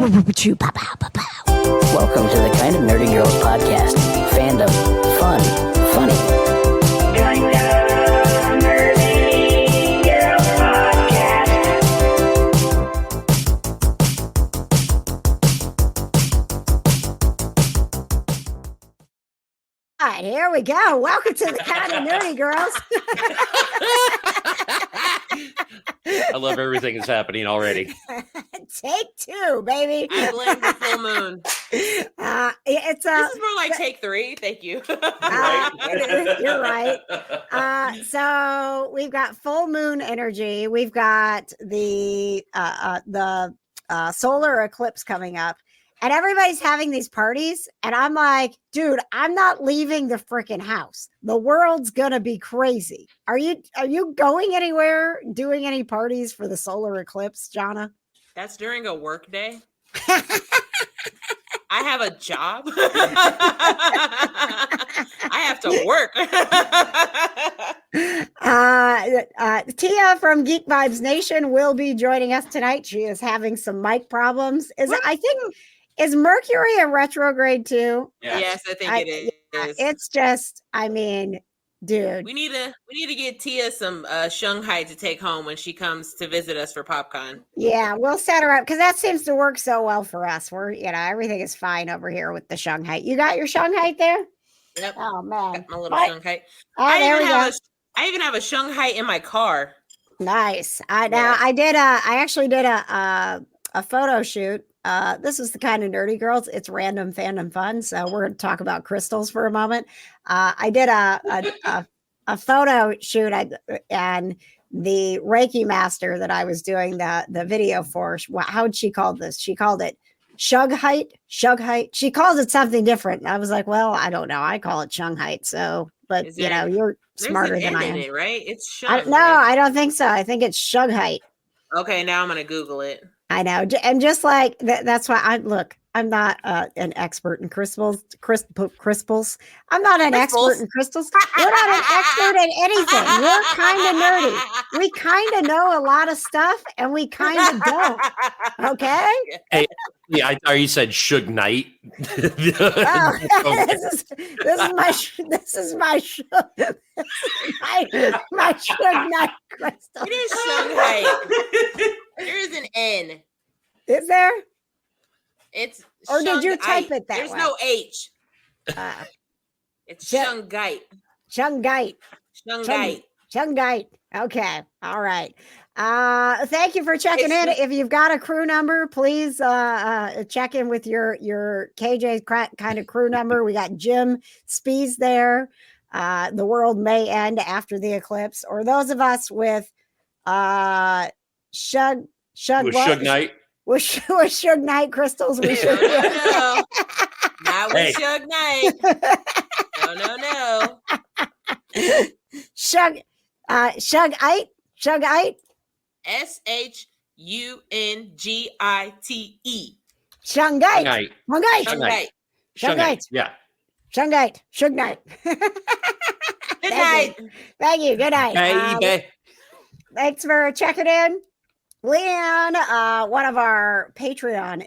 Welcome to the Kind of Nerdy Girls podcast. Fandom, fun, funny. Kind of Nerdy Girls podcast. All right, here we go. Welcome to the Kind of Nerdy Girls. I love everything that's happening already. Take two, baby. I blame the full moon. This is more like take three. Thank you. You're right. So we've got full moon energy. We've got the solar eclipse coming up, and everybody's having these parties. And I'm like, dude, I'm not leaving the freaking house. The world's gonna be crazy. Are you going anywhere? Doing any parties for the solar eclipse, Jonna? That's during a work day. I have a job. I have to work. Tia from Geek Vibes Nation will be joining us tonight. She is having some mic problems. Is Mercury a retrograde too? Yes, I think it is. It's just, I mean, dude. We need to get Tia some Shanghai to take home when she comes to visit us for PopCon. Yeah, we'll set her up because that seems to work so well for us. We're, everything is fine over here with the Shanghai. You got your Shanghai there? Yep. Oh man, got my little Shanghai. Oh, there we go. I even have a Shanghai in my car. Nice. I actually did a photo shoot. This is the Kind of Nerdy Girls. It's random fandom fun. So we're going to talk about crystals for a moment. I did a photo shoot and the Reiki master that I was doing the video for. How'd she call this? She called it Shug height. She calls it something different. And I was like, well, I don't know. I call it Shung height. So, but you're smarter than I am. Right? It's Shug. No, I don't think so. I think it's Shug height. Okay, now I'm going to Google it. I know. And just like that's why I'm not an expert in crystals. I'm not an expert in crystals. We're not an expert in anything. We're kind of nerdy. We kind of know a lot of stuff and we kind of don't. Okay. Hey, yeah, I thought you said Suge Knight. This is my Suge Knight crystal. It is Shanghai. There is an N. Is there? It's or did you type it that There's way? no H. It's Shungite. Shungite. Okay. All right. Thank you for checking in. If you've got a crew number, please check in with your KJ kind of crew number. We got Jim Spees there. The world may end after the eclipse, or those of us with Shug Knight. With Shug Knight crystals. We should. No. Not with Shug Knight. No. Shugite. SHUNGITE. Shungite. Yeah. Shungite. Shug Knight. Good night. Thank you. Good night. Hey, thanks for checking in. Leanne, one of our Patreon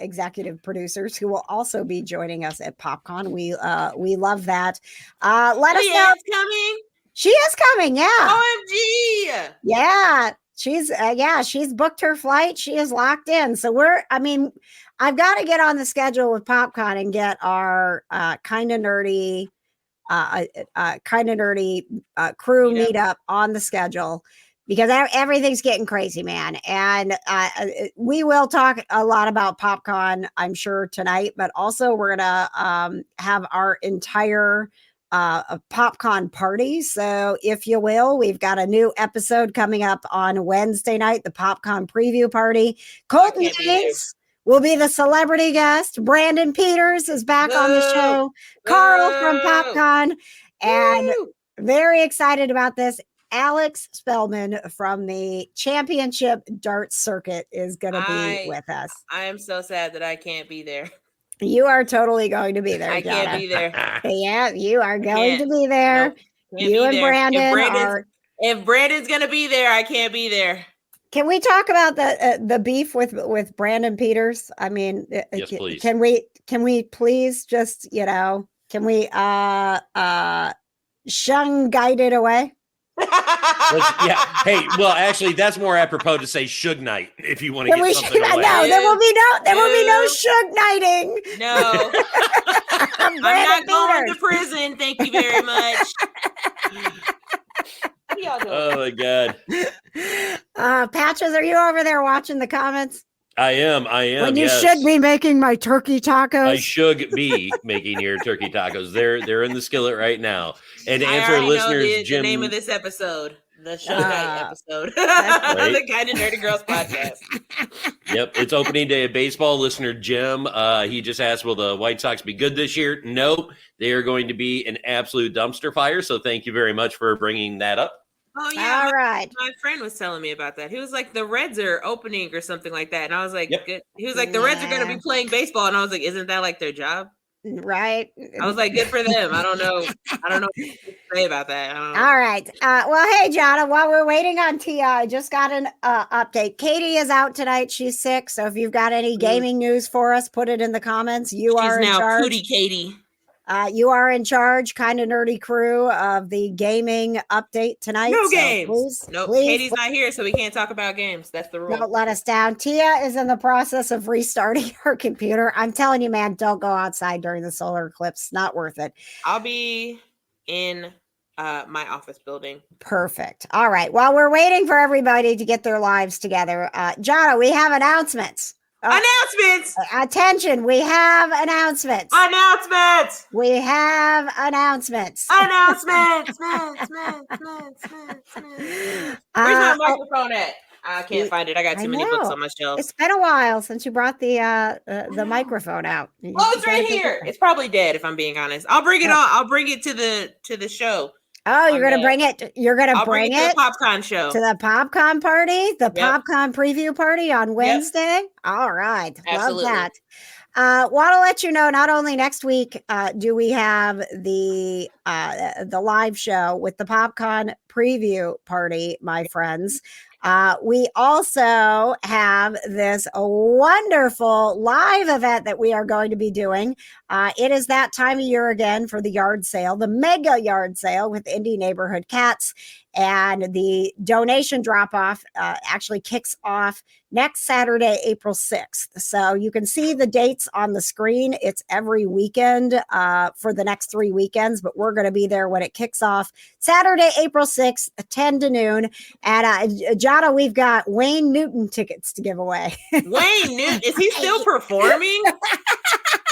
executive producers, who will also be joining us at PopCon. We love that. Let us know. Coming. She is coming. Yeah. OMG. Yeah. She's booked her flight. She is locked in. So I've got to get on the schedule with PopCon and get our kind of nerdy crew meetup on the schedule. Because everything's getting crazy, man. And we will talk a lot about PopCon, I'm sure, tonight. But also we're going to have our entire PopCon party. So if you will, we've got a new episode coming up on Wednesday night, the PopCon preview party. Colton Haynes will be the celebrity guest. Brandon Peters is back on the show. Carl from PopCon. And very excited about this. Alex Spellman from the championship darts circuit is going to be with us. I am so sad that I can't be there. You are totally going to be there. I can't be there. Yeah, you are going to be there. Nope, you and Brandon are. If Brandon's going to be there, I can't be there. Can we talk about the beef with Brandon Peters? I mean, Yes, please. Can we please just, can we shun guide it away? Yeah. Hey, well, actually, that's more apropos to say Suge Knight if you want to get something away. No, there will be no Suge Knighting. No, I'm not going to prison. Thank you very much. What y'all doing? Oh my God. Patches, are you over there watching the comments? I am. When you yes. should be making my turkey tacos. I should be making your turkey tacos. They're in the skillet right now. And to answer our listeners, know Jim, the name of this episode, the Show Night episode, right? the Kind of Nerdy Girls podcast. Yep, it's opening day of baseball. Listener Jim, he just asked, will the White Sox be good this year? Nope, they are going to be an absolute dumpster fire. So thank you very much for bringing that up. Oh yeah, all right. My friend was telling me about that. He was like, the Reds are opening or something like that, and I was like, Yep. good. He was like, the Reds are going to be playing baseball, and I was like, isn't that like their job? Right. I was like, good for them. I don't know what to say about that. All right. Well, hey, Jonna, while we're waiting on Tia, I just got an update. Katie is out tonight. She's sick. So if you've got any gaming news for us, put it in the comments. She's are in now charge. Cootie Katie. You are in charge, Kind of Nerdy crew, of the gaming update tonight. No games. Please, nope. Please, Katie's not here, so we can't talk about games. That's the rule. Don't let us down. Tia is in the process of restarting her computer. I'm telling you, man, don't go outside during the solar eclipse. Not worth it. I'll be in my office building. Perfect. All right. While we're waiting for everybody to get their lives together, Jonna, we have announcements. Announcements! Attention, we have announcements. Announcements! We have announcements. Announcements! Where's my microphone at? I can't find it. I got too many books on my shelf. It's been a while since you brought the microphone out. It's right here. It's probably dead, if I'm being honest. I'll bring it on. I'll bring it to the show. Oh, you're going to bring it? You're going to bring it to the PopCon show. To the PopCon party? The PopCon preview party on Wednesday? Yep. All right. Absolutely. Love that. Want to let you know, not only next week do we have the live show with the PopCon preview party, my friends. We also have this wonderful live event that we are going to be doing. It is that time of year again for the yard sale, the mega yard sale with Indie Neighborhood Cats. And the donation drop-off actually kicks off next Saturday, April 6th. So you can see the dates on the screen. It's every weekend for the next 3 weekends, but we're going to be there when it kicks off Saturday, April 6th, 10 to noon. And Jonna, we've got Wayne Newton tickets to give away. Wayne Newton? Is he still performing?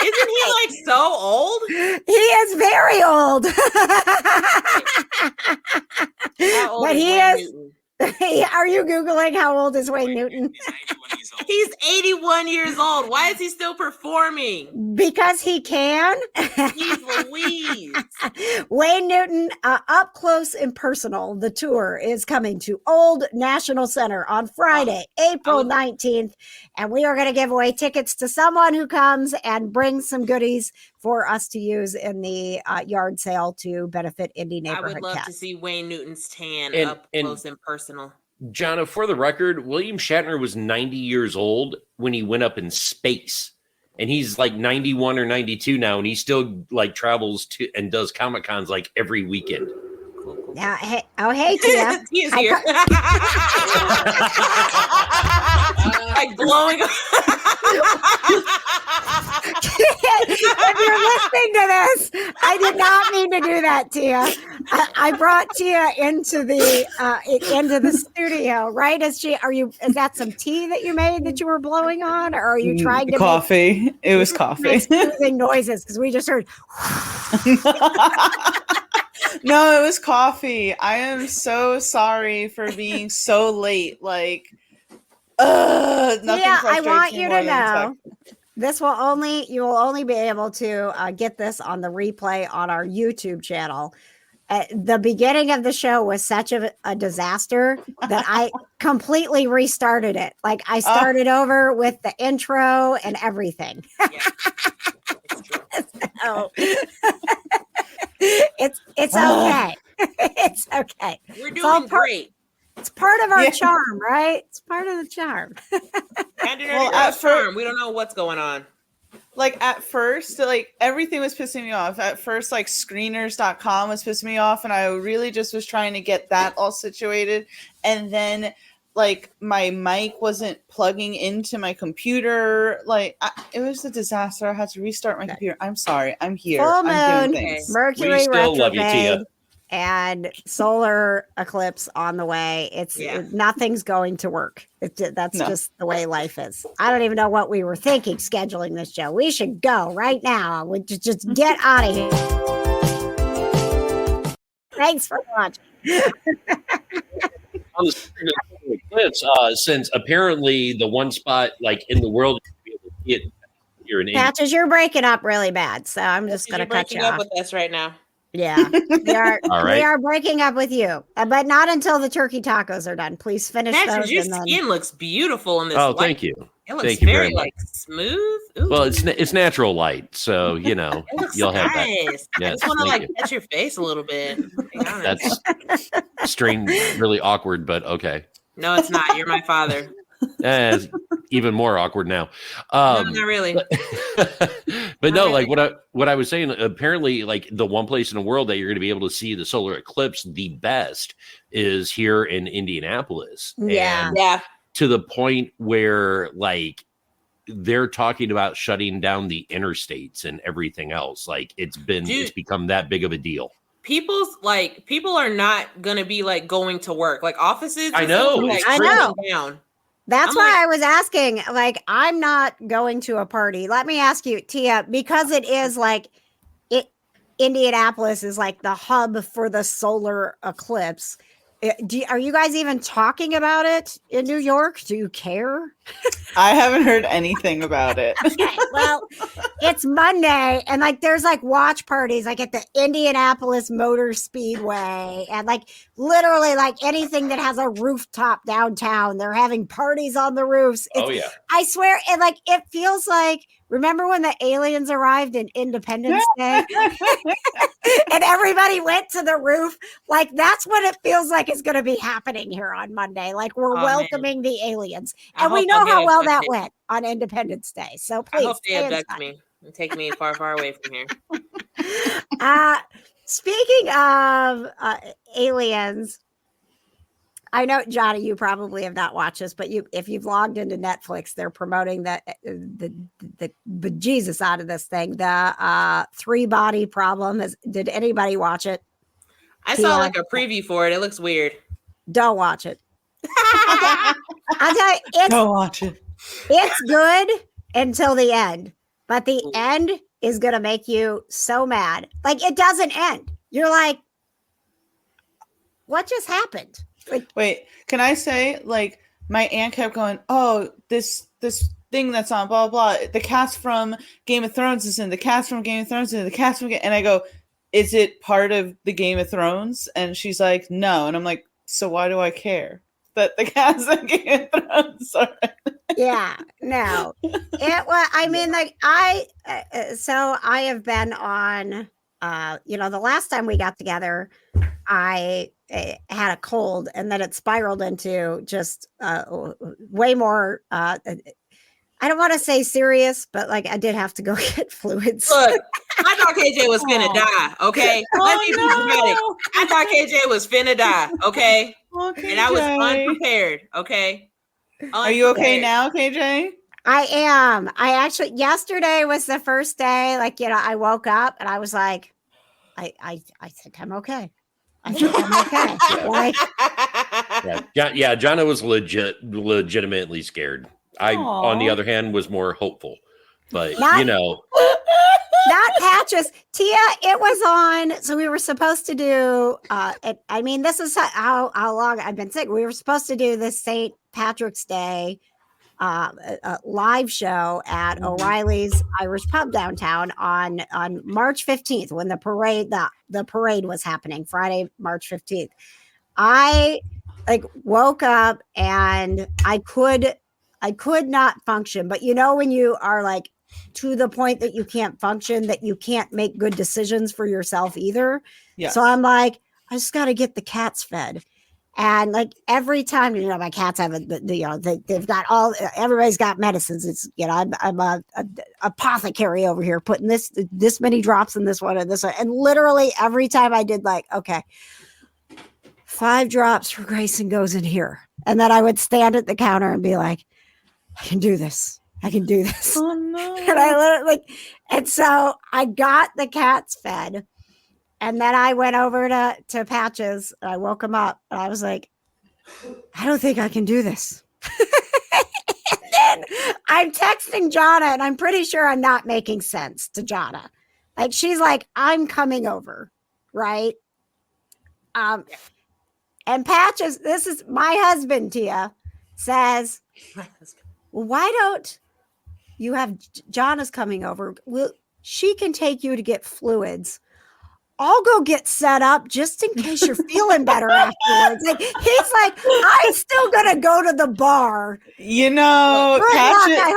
Isn't he like so old? He is very old. How old but is he Wayne is. Newton? Are you Googling how old is Wayne Newton? He's 81 years old. Why is he still performing? Because he can. Jeez Louise. Wayne Newton, up close and personal. The tour is coming to Old National Center on Friday, April 19th. And we are going to give away tickets to someone who comes and brings some goodies for us to use in the yard sale to benefit Indie Neighborhood I would love Cats. to see Wayne Newton's tan up close and personal. Jonna, for the record, William Shatner was 90 years old when he went up in space. And he's like 91 or 92 now, and he still like travels to and does Comic Cons like every weekend. Now, hey, Tia. Tia's here. Like blowing. If you're listening to this, I did not mean to do that, Tia. I brought Tia into the studio, right? Is that some tea that you made that you were blowing on, or are you trying to coffee? It was coffee. Soothing noises because we just heard. No, it was coffee. I am so sorry for being so late. Like, nothing I want me you more to than know. You will only be able to get this on the replay on our YouTube channel. The beginning of the show was such a disaster that I completely restarted it. Like I started over with the intro and everything. So, it's okay. It's okay. We're doing great. It's part of our Yeah. charm, right? It's part of the charm. And Well, at first, we don't know what's going on. like at first, like everything was pissing me off. At first, like screeners.com was pissing me off, and I really just was trying to get that all situated. And then like my mic wasn't plugging into my computer. Like it was a disaster. I had to restart my computer. I'm sorry. I'm here. Full I'm moon, doing things. Mercury We still love you, Tia. retrograde, and solar eclipse on the way. Nothing's going to work. That's No. just the way life is. I don't even know what we were thinking scheduling this show. We should go right now. We just get out of here. Thanks for watching. On the subject of eclipse, since apparently the one spot like in the world you can be able to see it here in India. Patches, you're breaking up really bad, so I'm just going to You're cut you breaking up off. with us right now. Yeah, we are. All right. We are breaking up with you, but not until the turkey tacos are done. Please finish Patches, those. your And then... skin looks beautiful in this. Oh, light. thank you. It looks Thank you very very much. like smooth. Ooh, Well, it's natural light, so you know it looks you'll have that. nice. I Yes, just want to thank like you. touch your face a little bit. To be honest. That's strange, really awkward, but okay. No, it's not. You're my father. It's even more awkward now. No, not really. But no, like what I was saying, apparently, like the one place in the world that you're going to be able to see the solar eclipse the best is here in Indianapolis. Yeah. And Yeah. to the point where like they're talking about shutting down the interstates and everything else. Like it's become that big of a deal. People are not gonna be like going to work. Like offices. I know, Like, it's true. down. That's I'm why like- I was asking. Like, I'm not going to a party. Let me ask you, Tia, because it is like Indianapolis is like the hub for the solar eclipse. Are you guys even talking about it in New York? Do you care? I haven't heard anything about it. Okay, well, it's Monday, and like there's like watch parties like at the Indianapolis Motor Speedway, and like literally like anything that has a rooftop downtown, they're having parties on the roofs. Yeah. I swear, and like it feels like, remember when the aliens arrived in Independence Day and everybody went to the roof? Like that's what it feels like is going to be happening here on Monday. Like we're welcoming the aliens, and we know how well that went on Independence Day. So please, I hope they abduct me and take me far, far away from here. Speaking of aliens, I know, Johnny, you probably have not watched this, but if you've logged into Netflix, they're promoting the bejesus out of this thing. The 3-body problem. Did anybody watch it? I saw like a preview for it. It looks weird. Don't watch it. I'll tell you, Don't watch it. it's good until the end, but the end is going to make you so mad. Like it doesn't end. You're like, what just happened? Like, Wait, can I say, like, my aunt kept going, oh, this thing that's on blah, blah, the cast from Game of Thrones is in, the cast from Game of Thrones is in, the cast from, and I go, is it part of the Game of Thrones? And she's like, no. And I'm like, so why do I care that the cast of Game of Thrones are yeah, no. It was, I mean, like so I have been on, the last time we got together, I had a cold, and then it spiraled into just way more. I don't want to say serious, but like I did have to go get fluids. Look, I thought KJ was finna die. Okay, let me be dramatic. I thought KJ was finna die. Okay, and I was unprepared. Okay, Are you okay now, KJ? I am. I actually, yesterday was the first day. Like I woke up and I was like, I think I'm okay. I think I'm okay. Like, yeah, Jonna was legitimately scared. I, on the other hand, was more hopeful. But not Patches. Tia, it was on. So we were supposed to do. I mean, this is how long I've been sick. We were supposed to do this St. Patrick's Day live show at O'Reilly's Irish Pub downtown on March 15th when the parade was happening, Friday, March 15th. I woke up and I could not function, but when you are like to the point that you can't function, that you can't make good decisions for yourself either. Yeah. So I'm like, I just got to get the cats fed. And like every time, my cats have they've got everybody's got medicines. It's, I'm a apothecary over here putting this many drops in this one and this one. And literally every time I did okay, 5 drops for Grayson goes in here. And then I would stand at the counter and be like, I can do this. I can do this. Oh no. And I literally, and so I got the cats fed. And then I went over to Patches and I woke him up and I was like, I don't think I can do this. And then I'm texting Jonna and I'm pretty sure I'm not making sense to Jonna. Like, she's like, I'm coming over, right? And Patches, this is my husband, Tia, says, well, why don't you have Jonna's coming over? She can take you to get fluids. I'll go get set up just in case you're feeling better afterwards. Like, he's like, I'm still gonna go to the bar. Patches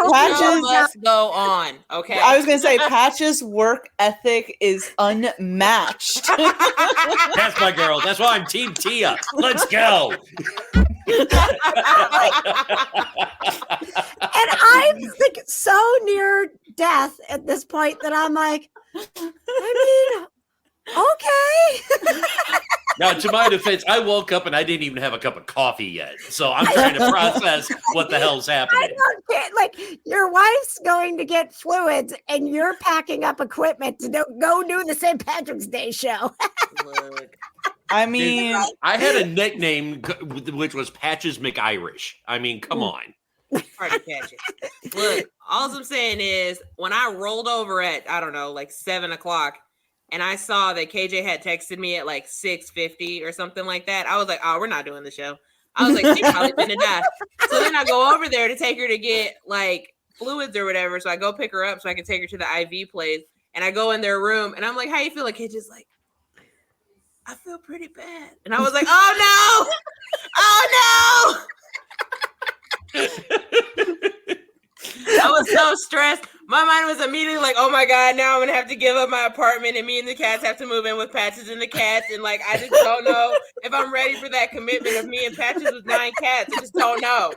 must go on. Okay. I was gonna say Patches' work ethic is unmatched. That's my girl. That's why I'm Team Tia. Let's go. And I'm like so near death at this point that I'm like, okay. Now, to my defense, I woke up and I didn't even have a cup of coffee yet. So I'm trying to process what the hell's happening. I don't get, like, your wife's going to get fluids and you're packing up equipment to go do the St. Patrick's Day show. Look. I mean, Dude, I had a nickname which was Patches McIrish. I mean, come on. Party Patches. Look, all I'm saying is when I rolled over at, I don't know, like 7:00, and I saw that KJ had texted me at like 6:50 or something like that, I was like, oh, we're not doing the show. I was like, she's probably gonna die. So then I go over there to take her to get like fluids or whatever. So I go pick her up so I can take her to the IV place. And I go in their room and I'm like, how you feel? Like, KJ's like, I feel pretty bad. And I was like, oh no. I was so stressed. My mind was immediately like, oh my God, now I'm going to have to give up my apartment and me and the cats have to move in with Patches and the cats. And like, I just don't know if I'm ready for that commitment of me and Patches with 9 cats. I just don't know.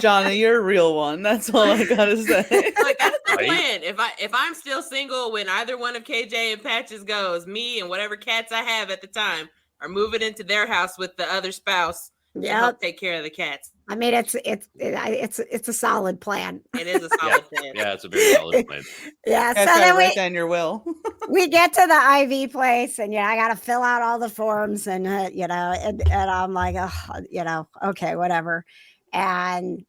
Jonna, you're a real one. That's all I got to say. Like, that's the plan. If I'm still single when either one of KJ and Patches goes, me and whatever cats I have at the time are moving into their house with the other spouse to help take care of the cats. I mean, it's a solid plan. It is a solid plan. Yeah, it's a very solid plan. Yeah. That's So then write down your will. we get to the IV place, and I got to fill out all the forms, and and I'm like, oh, okay, whatever. And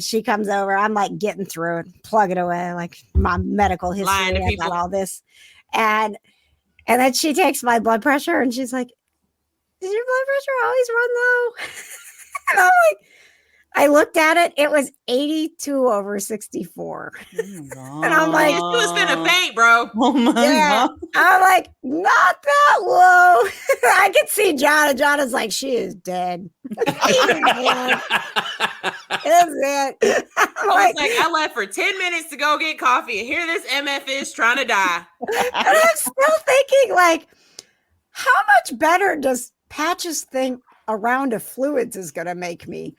she comes over. I'm like getting through it, plugging away, like my medical history about all this, and then she takes my blood pressure, and she's like, "Does your blood pressure always run low?" And I'm like, I looked at it. It was 82/64. Oh, and I'm like, you was finna faint, bro. oh my God. I'm like, not that low. I could see Jonna. Jonna's like, she is dead. That's it. I was like, I left for 10 minutes to go get coffee, and here this MF is trying to die. And I'm still thinking, like, how much better does Patches think a round of fluids is going to make me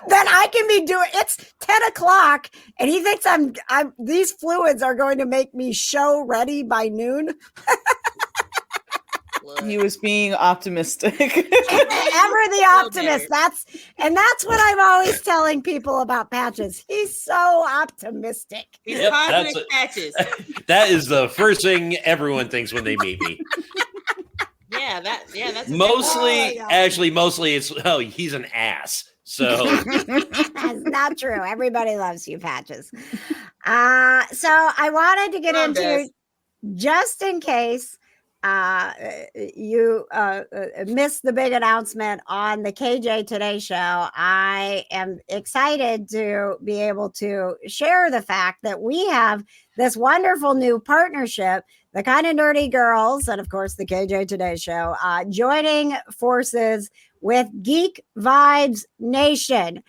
then I can be doing? It's 10:00 and he thinks I'm these fluids are going to make me show ready by noon. He was being optimistic. Ever the optimist. That's what I'm always telling people about Patches. He's so optimistic. He's cosmic Patches. That is the first thing everyone thinks when they meet me. That's mostly it's he's an ass. So that's not true. Everybody loves you, Patches. So I wanted to get into, just in case you missed the big announcement on the KJ Today show, I am excited to be able to share the fact that we have this wonderful new partnership, the Kind of Nerdy Girls, and of course the KJ Today show, joining forces with Geek Vibes Nation.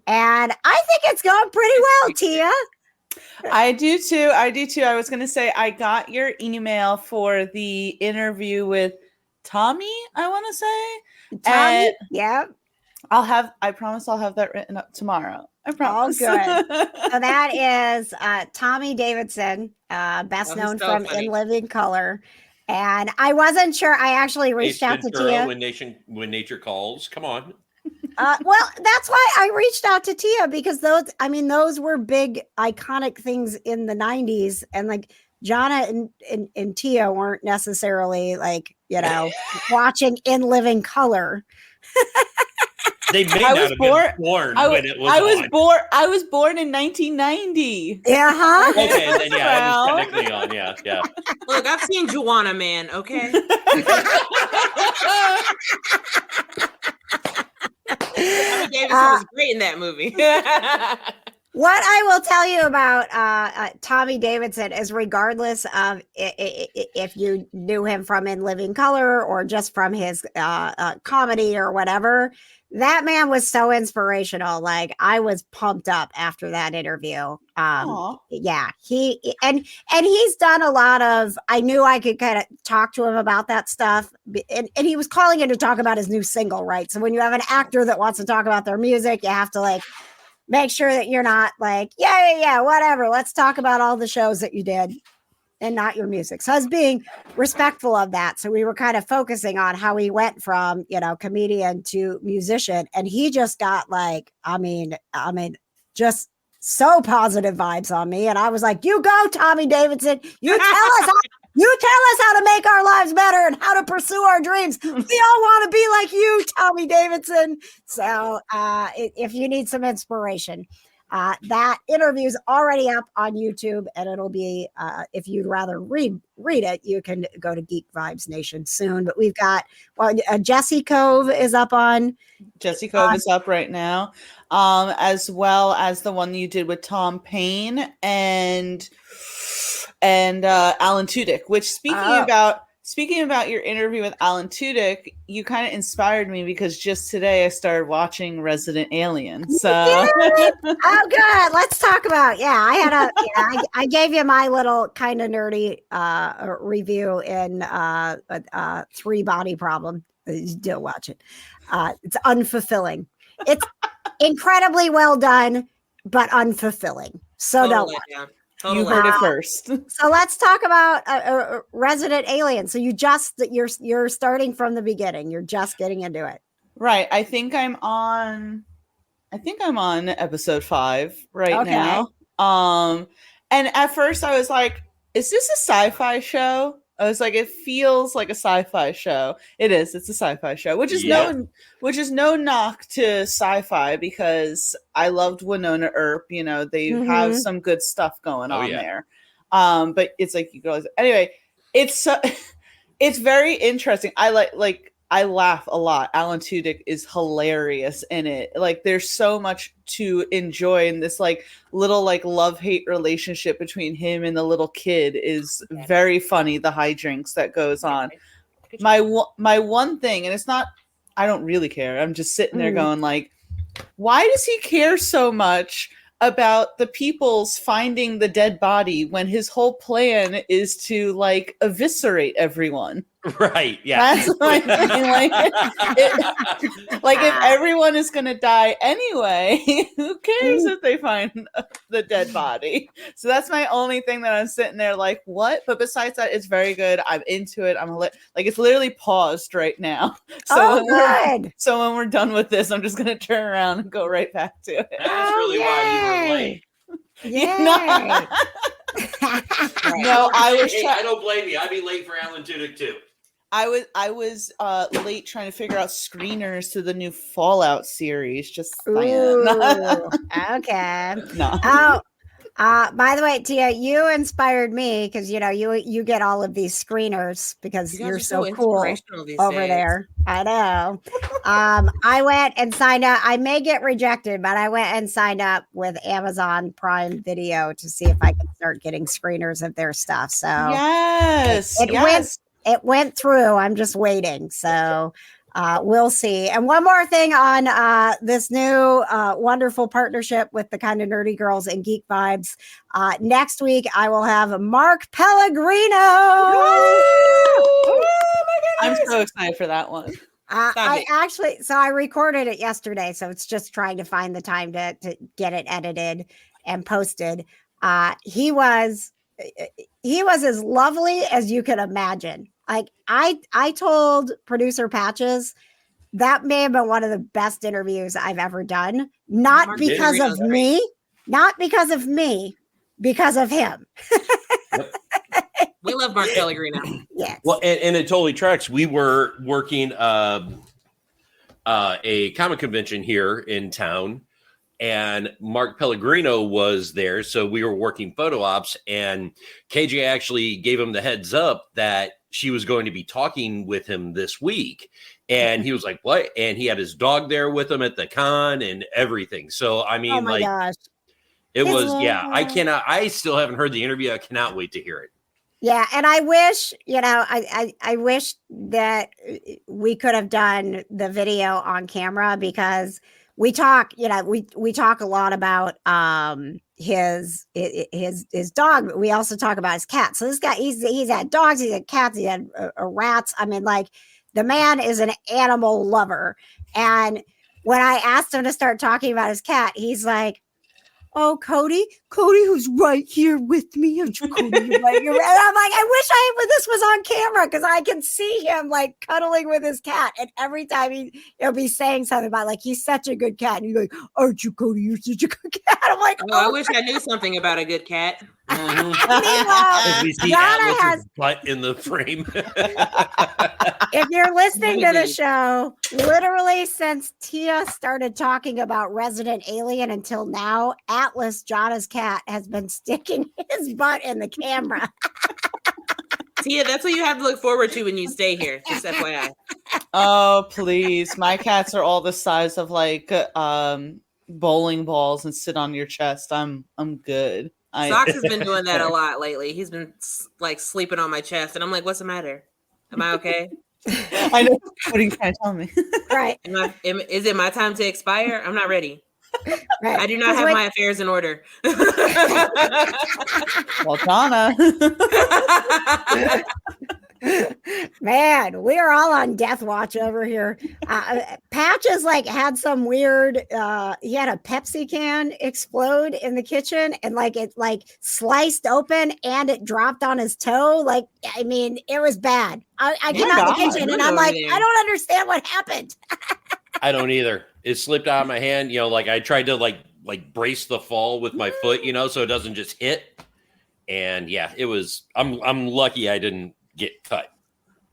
And I think it's going pretty well, Tia. I do too. I was going to say, I got your email for the interview with Tommy, I want to say. Tommy, And yep. I promise I'll have that written up tomorrow. I promise. All good. So that is Tommy Davidson, best Oh, he's known so from funny. In Living Color. And I wasn't sure. I actually Ace reached out to Ventura, Tia. when nature calls. Come on. Well, that's why I reached out to Tia, because those were big iconic things in the 90s. And like Jonna and Tia weren't necessarily like, watching In Living Color. They may I not was have born- been born I when it was on. I was born in 1990. Yeah, huh? Okay, then yeah, it was Well. technically on. Yeah. Look, I've seen Juana Man, okay? Tommy Davidson was great in that movie. What I will tell you about Tommy Davidson is, regardless of if you knew him from In Living Color or just from his comedy or whatever, that man was so inspirational. Like, I was pumped up after that interview. Aw. Yeah, and he's done a lot of. I knew I could kind of talk to him about that stuff, and he was calling in to talk about his new single, right? So when you have an actor that wants to talk about their music, you have to like make sure that you're not like, yeah, whatever. Let's talk about all the shows that you did and not your music. So I was being respectful of that. So we were kind of focusing on how he went from, comedian to musician. And he just got like, just so positive vibes on me. And I was like, you go, Tommy Davidson. You tell us how to make our lives better and how to pursue our dreams. We all want to be like you, Tommy Davidson. So if you need some inspiration, that interview is already up on YouTube, and it'll be, if you'd rather read it, you can go to Geek Vibes Nation soon. But we've got, Jesse Cove is up on. Jesse Cove is up right now, as well as the one you did with Tom Payne and Alan Tudyk. Which, speaking about your interview with Alan Tudyk, you kind of inspired me, because just today I started watching Resident Alien. So oh, good. Let's talk about. Yeah, I had I gave you my little kind of nerdy review in 3 Body Problem. Don't watch it. It's unfulfilling. It's incredibly well done, but unfulfilling. So don't watch it. You heard it first. So let's talk about Resident Alien. So you're starting from the beginning. You're just getting into it. Right. I think I'm on episode 5 right now. And at first I was like, is this a sci-fi show? I was like, it feels like a sci-fi show. It is. It's a sci-fi show, which is no knock to sci-fi, because I loved Winona Earp. They have some good stuff going on there. But it's like, you guys. Anyway, it's very interesting. I laugh a lot. Alan Tudyk is hilarious in it. Like, there's so much to enjoy in this like little like love-hate relationship between him and the little kid is very funny. The hijinks that goes on. My one thing, and it's not, I don't really care. I'm just sitting there going like, why does he care so much about the people's finding the dead body when his whole plan is to like eviscerate everyone? Right. Yeah. That's my thing. Like if everyone is going to die anyway, who cares if they find the dead body? So that's my only thing that I'm sitting there like, what? But besides that, it's very good. I'm into it. Like, it's literally paused right now. So good. So when we're done with this, I'm just going to turn around and go right back to it. That's really why you were late. Yeah. No, I don't blame you. I'd be late for Alan Tudyk too. I was late trying to figure out screeners to the new Fallout series. Just saying. Okay. No. Oh, by the way, Tia, you inspired me because you get all of these screeners because you're so cool over there. I know. I went and signed up. I may get rejected, but I went and signed up with Amazon Prime Video to see if I can start getting screeners of their stuff. So yes, it went through. I'm just waiting. So we'll see. And one more thing on this new wonderful partnership with the Kind of Nerdy Girls and Geek Vibes. Next week, I will have Mark Pellegrino. Oh I'm so excited for that one. I recorded it yesterday, so it's just trying to find the time to get it edited and posted. He was as lovely as you could imagine. Like I told producer Patches that may have been one of the best interviews I've ever done. Not because of me, because of him. We love Mark Pellegrino. Yes. Well, and it totally tracks. We were working a comic convention here in town, and Mark Pellegrino was there. So we were working photo ops, and KJ actually gave him the heads up that she was going to be talking with him this week. And he was like, what? And he had his dog there with him at the con and everything. So, I mean, gosh. It was, I still haven't heard the interview. I cannot wait to hear it. Yeah. And I wish, I wish that we could have done the video on camera, because we talk, we talk a lot about his dog, but we also talk about his cat. So this guy, he's had dogs, he's had cats, he had rats. I mean, like, the man is an animal lover. And when I asked him to start talking about his cat, he's like, oh, Cody, who's right here with me. And I'm like, I wish this was on camera, because I can see him like cuddling with his cat. And every time he'll be saying something about like, he's such a good cat. And he's like, aren't you, Cody? You're such a good cat. I'm like, I wish I knew something about a good cat. As we see Atlas's butt in the frame. If you're listening to the show, literally since Tia started talking about Resident Alien until now, Atlas, Jonna's cat, has been sticking his butt in the camera. Tia, that's what you have to look forward to when you stay here. Just FYI. Oh, please. My cats are all the size of like bowling balls and sit on your chest. I'm good. Socks has been doing that a lot lately. He's been like sleeping on my chest, and I'm like, what's the matter? Am I okay? I know. What are you trying to tell me? Right. Is it my time to expire? I'm not ready. Right. I do not have my affairs in order. Well, Donna. Man, we are all on death watch over here. Patches like had some weird, he had a Pepsi can explode in the kitchen, and like it like sliced open and it dropped on his toe. Like, I mean, it was bad. I came out of the kitchen and I'm like, I don't understand what happened. I don't either. It slipped out of my hand. Like I tried to like brace the fall with my foot, so it doesn't just hit. And yeah, it was, I'm lucky I didn't get cut.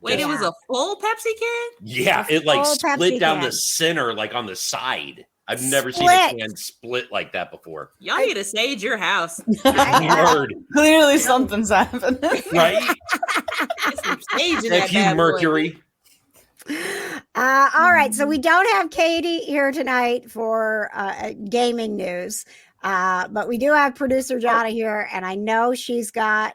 Wait, it was a full Pepsi can? Yeah, it like split down the center, like on the side. I've never seen a can split like that before. Y'all need to sage your house. Word. Clearly something's happened. Right? Get some sage in A that few bad boy. mercury. All right, so we don't have Katie here tonight for gaming news, but we do have producer Jonna here, and I know she's got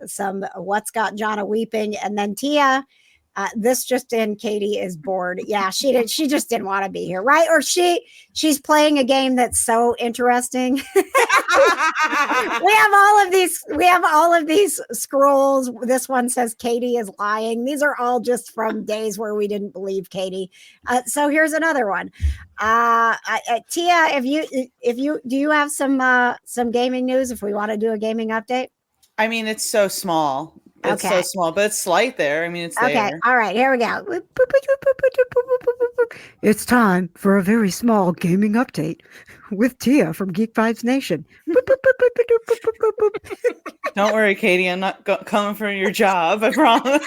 some what's got Jonna weeping, and then Tia. This just in, Katie is bored. Yeah, she just didn't want to be here, right? Or she's playing a game that's so interesting. We have all of these scrolls. This one says Katie is lying. These are all just from days where we didn't believe Katie. So here's another one. Tia, do you have some gaming news if we want to do a gaming update? I mean, it's so small. It's so small, but it's slight there. I mean, it's okay. there. All right, here we go. It's time for a very small gaming update with Tia from Geek Vibes Nation. Don't worry, Katie. I'm not coming for your job. I promise.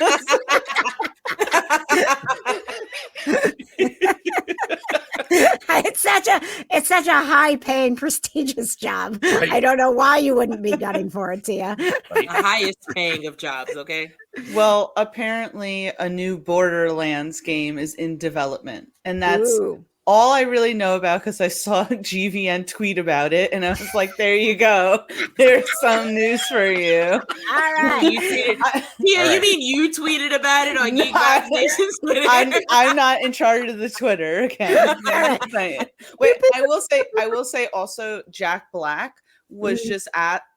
It's such a high-paying, prestigious job. Right. I don't know why you wouldn't be gunning for it, Tia. The highest paying of jobs, okay? Well, apparently a new Borderlands game is in development, and that's all I really know about, because I saw GVN tweet about it, and I was like, there you go. There's some news for you. All right. You tweeted, you mean you tweeted about it on Geek Vibes Nation's Twitter? I'm not in charge of the Twitter. Okay. Wait, I will say also Jack Black was just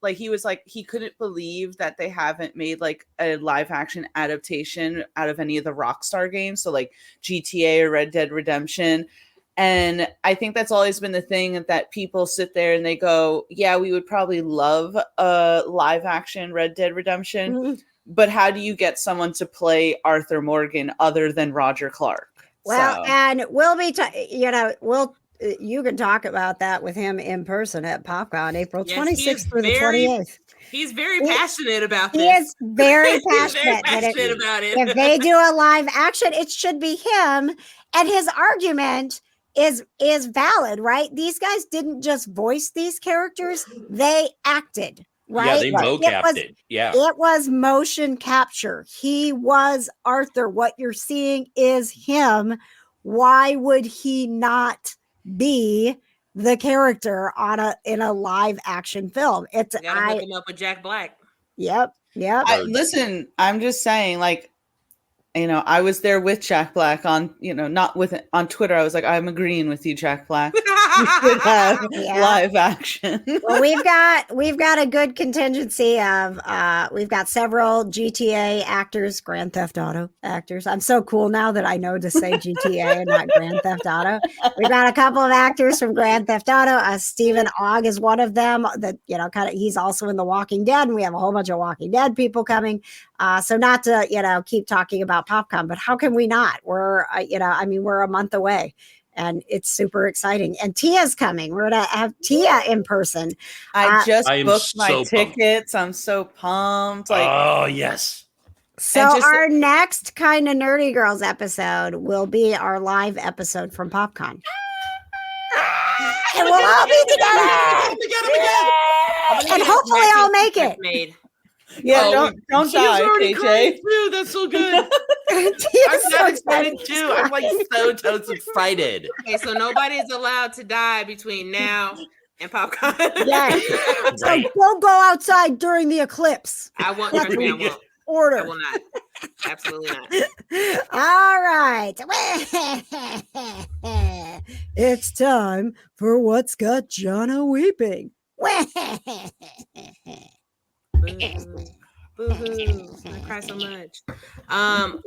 he couldn't believe that they haven't made like a live action adaptation out of any of the Rockstar games, so like GTA or Red Dead Redemption. And I think that's always been the thing, that people sit there and they go, yeah, we would probably love a live action Red Dead Redemption, but how do you get someone to play Arthur Morgan other than Roger Clark? Well, and we'll be, you can talk about that with him in person at PopCon, April 26th through the 28th. He's very passionate about this. He is very passionate, He's very passionate about it. If they do a live action, it should be him. And his argument is valid, right? These guys didn't just voice these characters, they acted, right? Yeah, they mocapped it. It was motion capture. He was Arthur. What you're seeing is him. Why would he not be the character in a live action film? It's you gotta hook him up with Jack Black. Yep. Listen, I'm just saying, like, I was there with Jack Black on, not on Twitter. I was like, I'm agreeing with you, Jack Black. You should have live action. Well, we've got a good contingency of we've got several GTA actors, Grand Theft Auto actors. I'm so cool now that I know to say GTA and not Grand Theft Auto. We've got a couple of actors from Grand Theft Auto. Stephen Ogg is one of them. That he's also in The Walking Dead, and we have a whole bunch of Walking Dead people coming. So not to keep talking about PopCon, but how can we not? We're we're a month away, and it's super exciting. And Tia's coming. We're gonna have Tia in person. I just booked my tickets. I'm so pumped. Oh yes. So our next Kind of Nerdy Girls episode will be our live episode from PopCon. And we'll all be together. And hopefully I'll make it. Yeah, don't die, KJ. Too. That's so good. I'm so excited too. I'm like so excited. Okay, so nobody's allowed to die between now and PopCon. Yeah. So don't go outside during the eclipse. I won't. Trust me, I won't. Order. I will not. Absolutely not. All right. It's time for What's Got Jonna Weeping. Boo-hoo. I cry so much.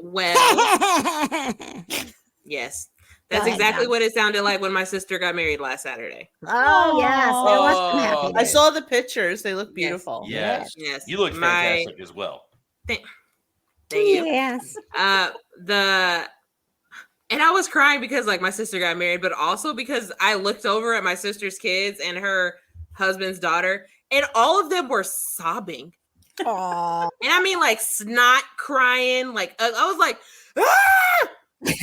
Well, yes. That's exactly what it sounded like when my sister got married last Saturday. Oh, yes. I saw the pictures. They look beautiful. Yes. You look fantastic as well. Thank you. Yes. And I was crying because like my sister got married, but also because I looked over at my sister's kids and her husband's daughter, and all of them were sobbing. Aww. And I mean, like snot crying. Like I was like, ah! Because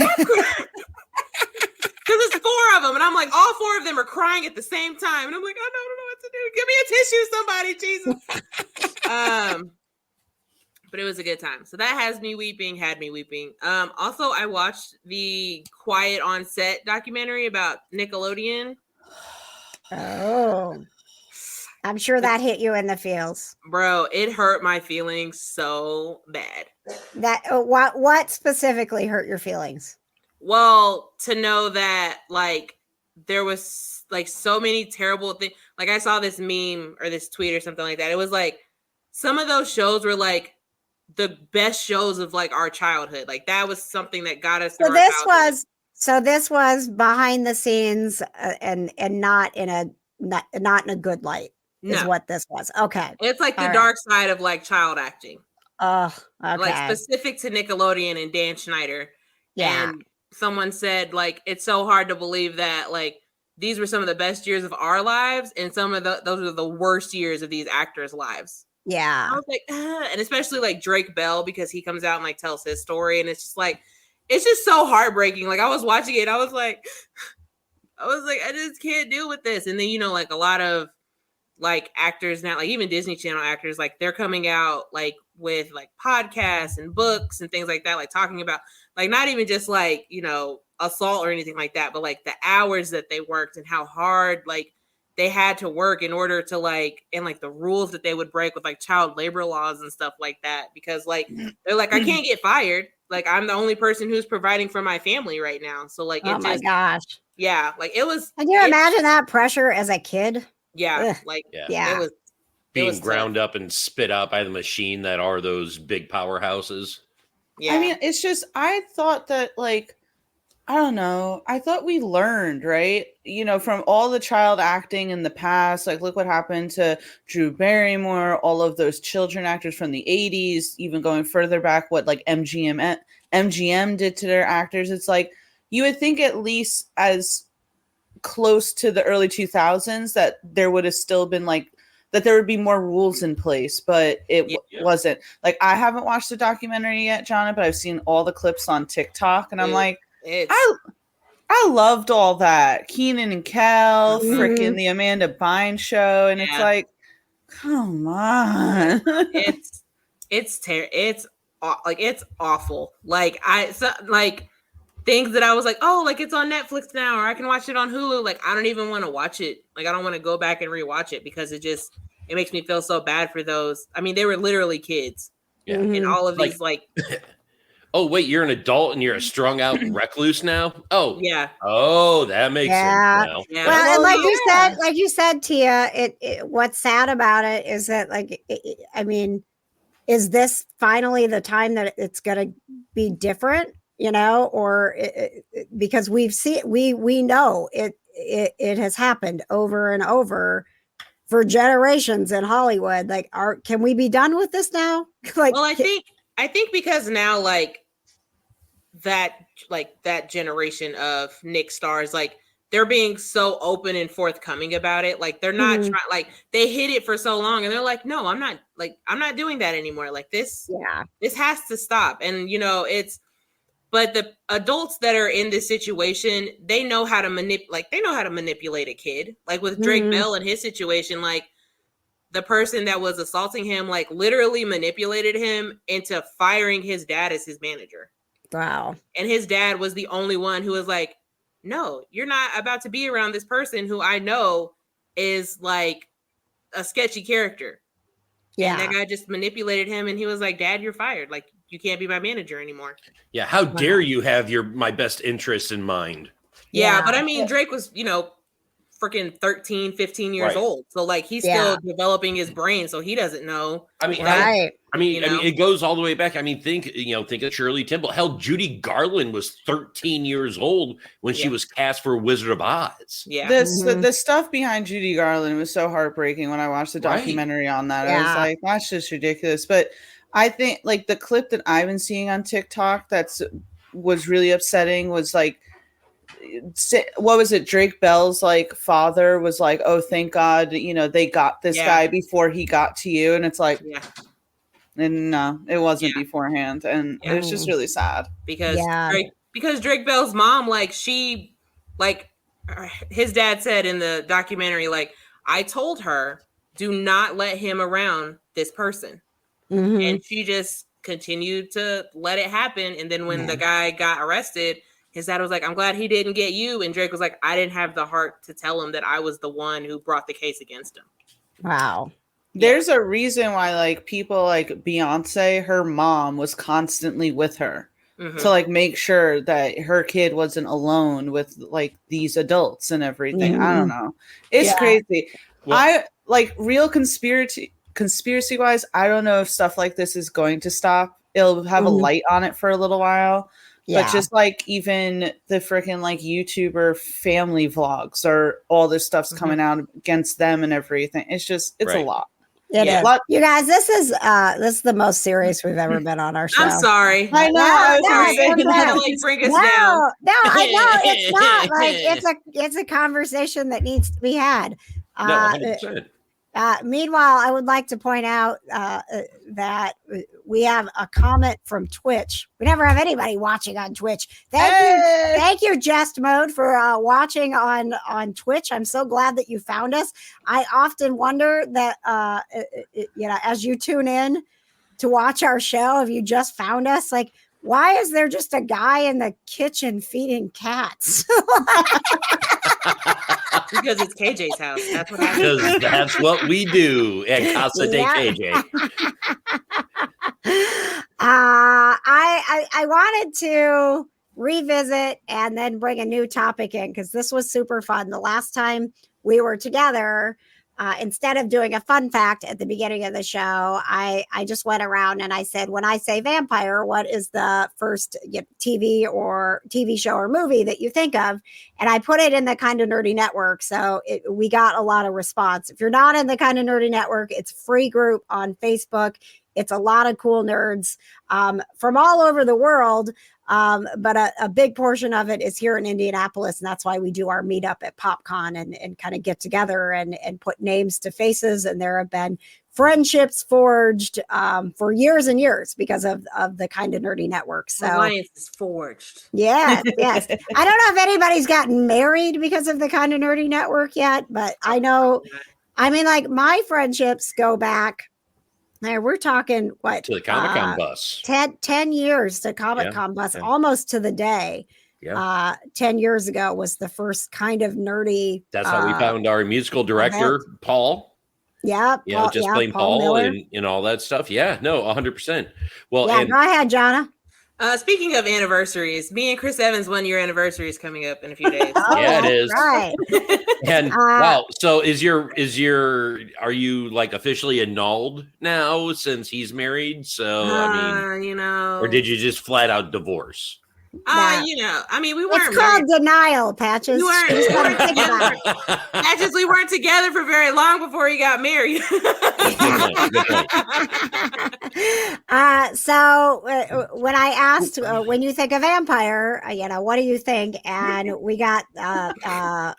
it's 4 of them, and I'm like, all 4 of them are crying at the same time, and I'm like, I don't know what to do. Give me a tissue, somebody, Jesus. But it was a good time. So that had me weeping. Also, I watched the Quiet on Set documentary about Nickelodeon. Oh, I'm sure that hit you in the feels, bro. It hurt my feelings so bad. That what specifically hurt your feelings? Well, to know that like there was like so many terrible things. Like I saw this meme or this tweet or something like that. It was like some of those shows were like the best shows of like our childhood. Like that was something that got us. So this was behind the scenes and not in a good light. Is what this was. Okay. It's like the dark side of like child acting. Oh, okay. Like specific to Nickelodeon and Dan Schneider. Yeah. And someone said like it's so hard to believe that like these were some of the best years of our lives and some of those are the worst years of these actors' lives. Yeah. I was like, and especially like Drake Bell, because he comes out and like tells his story, and it's just like it's just so heartbreaking. Like I was watching it, I was like I just can't deal with this. And then like a lot of like actors now, like even Disney Channel actors, like they're coming out like with like podcasts and books and things like that, like talking about like not even just like assault or anything like that, but like the hours that they worked and how hard like they had to work in order to like, and like the rules that they would break with like child labor laws and stuff like that, because like they're like, I can't get fired, like I'm the only person who's providing for my family right now, so like Oh my gosh. yeah, like it was. Can you imagine that pressure as a kid? Yeah, Ugh. like Yeah. it was being ground up and spit out by the machine that are those big powerhouses. Yeah, I mean, it's just, I thought that, like, I don't know. I thought we learned, right? You know, from all the child acting in the past. Like, look what happened to Drew Barrymore, all of those children actors from the 80s, even going further back, what like MGM did to their actors. It's like, you would think at least as close to the early 2000s that there would have still been like, that there would be more rules in place, but it wasn't. Like, I haven't watched the documentary yet, John, but I've seen all the clips on TikTok, and I'm like, I loved all that. Keenan and Kel, freaking the Amanda Bynes show, and it's like, come on. it's awful. Like things that I was like, oh, like it's on Netflix now, or I can watch it on Hulu. Like I don't even want to watch it. Like I don't want to go back and rewatch it because it makes me feel so bad for those. I mean, they were literally kids. Yeah. And all of these like oh wait, you're an adult and you're a strung out recluse now? Oh. Yeah. Oh, that makes sense now. Yeah. Well, and like you said, Tia, it what's sad about it is that like I mean, is this finally the time that it's going to be different? You know, or because we know it has happened over and over for generations in Hollywood. Like, can we be done with this now? Like, well, I think because now like that generation of Nick stars, like they're being so open and forthcoming about it. Like they're not trying, like they hid it for so long and they're like, no, I'm not doing that anymore. Like this has to stop. And you know, but the adults that are in this situation, they know how to manipulate a kid. Like with Drake Bell and his situation, like the person that was assaulting him, like literally manipulated him into firing his dad as his manager. Wow. And his dad was the only one who was like, no, you're not about to be around this person who I know is like a sketchy character. Yeah. And that guy just manipulated him and he was like, Dad, you're fired. Like, you can't be my manager anymore. Yeah, how dare you have my best interests in mind? Yeah, but I mean, Drake was, you know, freaking 13, 15 years old. So like he's still developing his brain, so he doesn't know. I mean, I mean, it goes all the way back. I mean, think of Shirley Temple. Hell, Judy Garland was 13 years old when she was cast for Wizard of Oz. Yeah. The stuff behind Judy Garland was so heartbreaking when I watched the documentary on that. I was like, that's just ridiculous. But I think like the clip that I've been seeing on TikTok was really upsetting was like, what was it? Drake Bell's like father was like, oh, thank God, you know, they got this guy before he got to you. And it's like, and no, it wasn't beforehand. And it was just really sad because Drake Bell's mom, like she, like his dad said in the documentary, like, I told her, do not let him around this person. And she just continued to let it happen. And then when the guy got arrested, his dad was like, I'm glad he didn't get you. And Drake was like, I didn't have the heart to tell him that I was the one who brought the case against him. Wow. There's a reason why like people like Beyonce, her mom was constantly with her to like make sure that her kid wasn't alone with like these adults and everything. I don't know. It's crazy. Well, I like real conspiracy wise, I don't know if stuff like this is going to stop. It'll have a light on it for a little while. But just like even the freaking like YouTuber family vlogs or all this stuff's coming out against them and everything. It's a lot. You guys, this is the most serious we've ever been on our show. I'm sorry. I know. Bring us down. No, I know it's not. Like it's a conversation that needs to be had. No, 100%. Meanwhile, I would like to point out that we have a comment from Twitch. We never have anybody watching on Twitch. Thank you, Jest Mode, for watching on Twitch. I'm so glad that you found us. I often wonder that, as you tune in to watch our show, if you just found us, like, why is there just a guy in the kitchen feeding cats? Because it's KJ's house. That's what happens. Because that's what we do at Casa de Yeah. KJ. I wanted to revisit and then bring a new topic in because this was super fun. The last time we were together, instead of doing a fun fact at the beginning of the show, I just went around and I said, when I say vampire, what is the first TV show or movie that you think of? And I put it in the Kind of Nerdy Network. So we got a lot of response. If you're not in the Kind of Nerdy Network, it's a free group on Facebook. It's a lot of cool nerds from all over the world. But a big portion of it is here in Indianapolis. And that's why we do our meetup at PopCon and kind of get together and put names to faces. And there have been friendships forged for years and years because of the Kind of Nerdy Network. So Alliance is forged. yes. I don't know if anybody's gotten married because of the Kind of Nerdy Network yet, but I know, I mean, like my friendships go back. We're talking what To the Comic-Con bus. 10 years to Comic-Con bus, almost to the day. Yeah. 10 years ago was the first Kind of Nerdy. That's how we found our musical director, Paul. Yeah. Just playing Paul Miller. and all that stuff. Yeah, no, 100%. Well, Yeah, and go ahead, Jonna. Speaking of anniversaries, me and Chris Evans' 1 year anniversary is coming up in a few days. yeah, it is. Right. And wow, so are you like officially annulled now since he's married? So I mean, or did you just flat out divorce? I mean, we weren't. It's called denial, Patches. We weren't Just gotta think about together. it. Patches, we weren't together for very long before he got married. Good point. So when I asked, when you think of vampire, what do you think? And we got a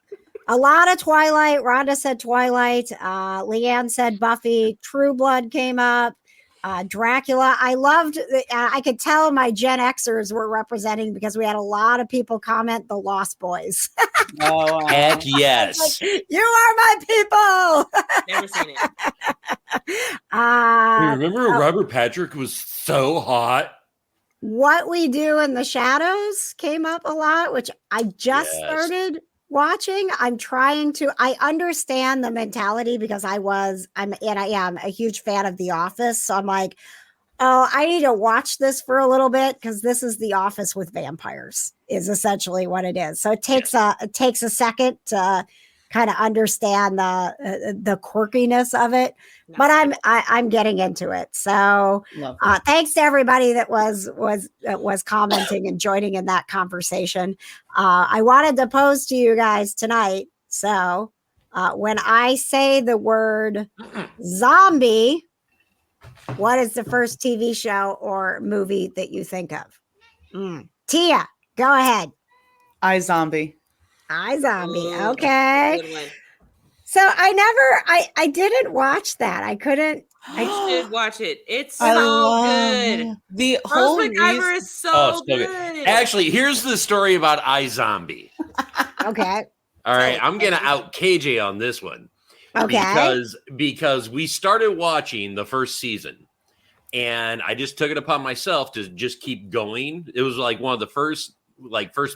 lot of Twilight. Rhonda said Twilight. Leanne said Buffy. True Blood came up. Dracula. I loved. I could tell my Gen Xers were representing because we had a lot of people comment The Lost Boys. Oh, wow. Heck yes. Like, you are my people. Never seen it. Remember Robert Patrick was so hot? What We Do in the Shadows came up a lot, which I just started watching. I understand the mentality because I am a huge fan of The Office. So I'm like, oh, I need to watch this for a little bit because this is The Office with vampires is essentially what it is. So it takes a second to kind of understand the quirkiness of it, but I'm getting into it. So thanks to everybody that was commenting and joining in that conversation. I wanted to pose to you guys tonight. So when I say the word zombie, what is the first TV show or movie that you think of? Tia, go ahead. iZombie. iZombie. Okay. So I didn't watch that. I couldn't. I should watch it. It's I so love good. The Rose whole McIver reason. is so good. Actually, here's the story about iZombie. Okay. All right, I'm gonna out KJ on this one. Okay. Because we started watching the first season, and I just took it upon myself to just keep going. It was like one of the first